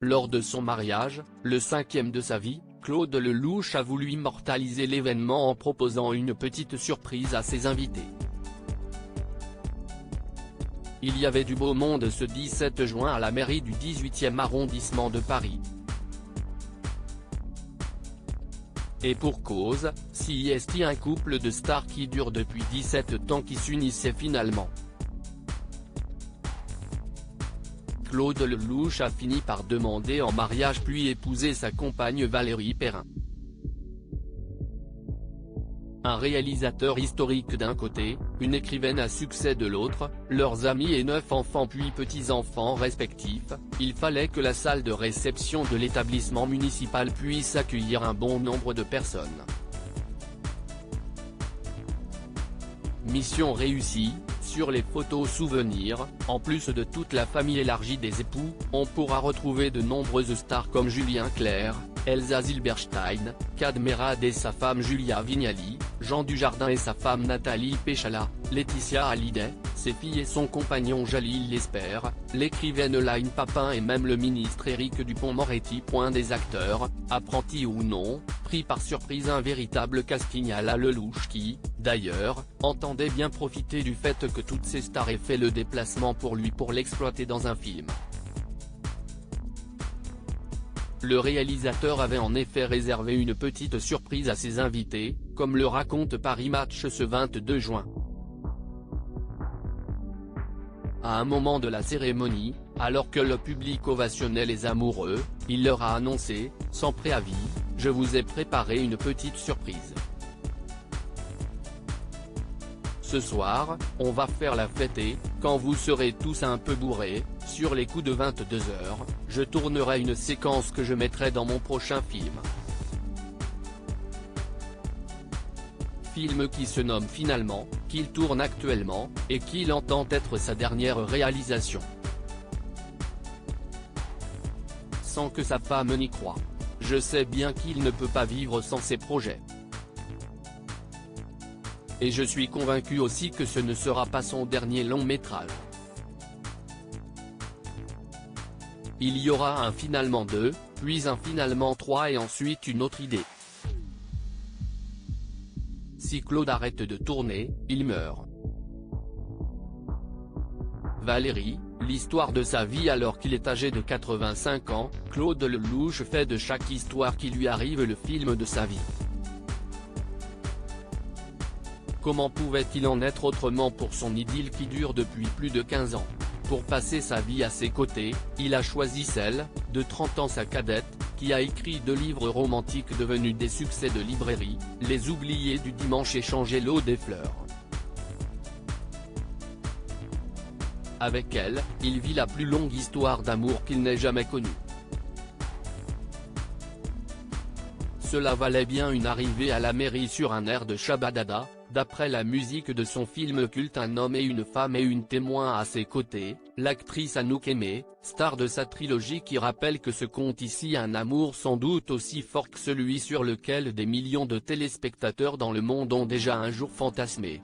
Lors de son mariage, le 5e de sa vie, Claude Lelouch a voulu immortaliser l'événement en proposant une petite surprise à ses invités. Il y avait du beau monde ce 17 juin à la mairie du 18e arrondissement de Paris. Et pour cause, s'y est un couple de stars qui dure depuis 17 ans qui s'unissait finalement. Claude Lelouch a fini par demander en mariage puis épouser sa compagne Valérie Perrin. Un réalisateur historique d'un côté, une écrivaine à succès de l'autre, leurs amis et 9 enfants puis petits-enfants respectifs, il fallait que la salle de réception de l'établissement municipal puisse accueillir un bon nombre de personnes. Mission réussie. Sur les photos souvenirs, en plus de toute la famille élargie des époux, on pourra retrouver de nombreuses stars comme Julien Clerc, Elsa Zilberstein, Kad Merad et sa femme Julia Vignali, Jean Dujardin et sa femme Nathalie Péchala, Laetitia Hallyday, ses filles et son compagnon Jalil Lesper, l'écrivaine Laine Papin et même le ministre Éric Dupond-Moretti. Des acteurs, apprentis ou non, pris par surprise un véritable casting à la Lelouch qui, d'ailleurs, entendait bien profiter du fait que toutes ces stars aient fait le déplacement pour l'exploiter dans un film. Le réalisateur avait en effet réservé une petite surprise à ses invités, comme le raconte Paris Match ce 22 juin. À un moment de la cérémonie, alors que le public ovationnait les amoureux, il leur a annoncé, sans préavis, « Je vous ai préparé une petite surprise. Ce soir, on va faire la fête et, quand vous serez tous un peu bourrés, sur les coups de 22h, je tournerai une séquence que je mettrai dans mon prochain film. » Film qui se nomme finalement, qu'il tourne actuellement, et qu'il entend être sa dernière réalisation. Sans que sa femme n'y croie. Je sais bien qu'il ne peut pas vivre sans ses projets. Et je suis convaincu aussi que ce ne sera pas son dernier long métrage. Il y aura un finalement 2, puis un finalement 3 et ensuite une autre idée. Si Claude arrête de tourner, il meurt. Valérie, l'histoire de sa vie alors qu'il est âgé de 85 ans, Claude Lelouch fait de chaque histoire qui lui arrive le film de sa vie. Comment pouvait-il en être autrement pour son idylle qui dure depuis plus de 15 ans? Pour passer sa vie à ses côtés, il a choisi celle, de 30 ans sa cadette, qui a écrit 2 livres romantiques devenus des succès de librairie, Les oubliés du dimanche et Changer l'eau des fleurs. Avec elle, il vit la plus longue histoire d'amour qu'il n'ait jamais connue. Cela valait bien une arrivée à la mairie sur un air de Shabadada, d'après la musique de son film culte Un homme et une femme et une témoin à ses côtés, l'actrice Anouk Aimée, star de sa trilogie qui rappelle que se compte ici un amour sans doute aussi fort que celui sur lequel des millions de téléspectateurs dans le monde ont déjà un jour fantasmé.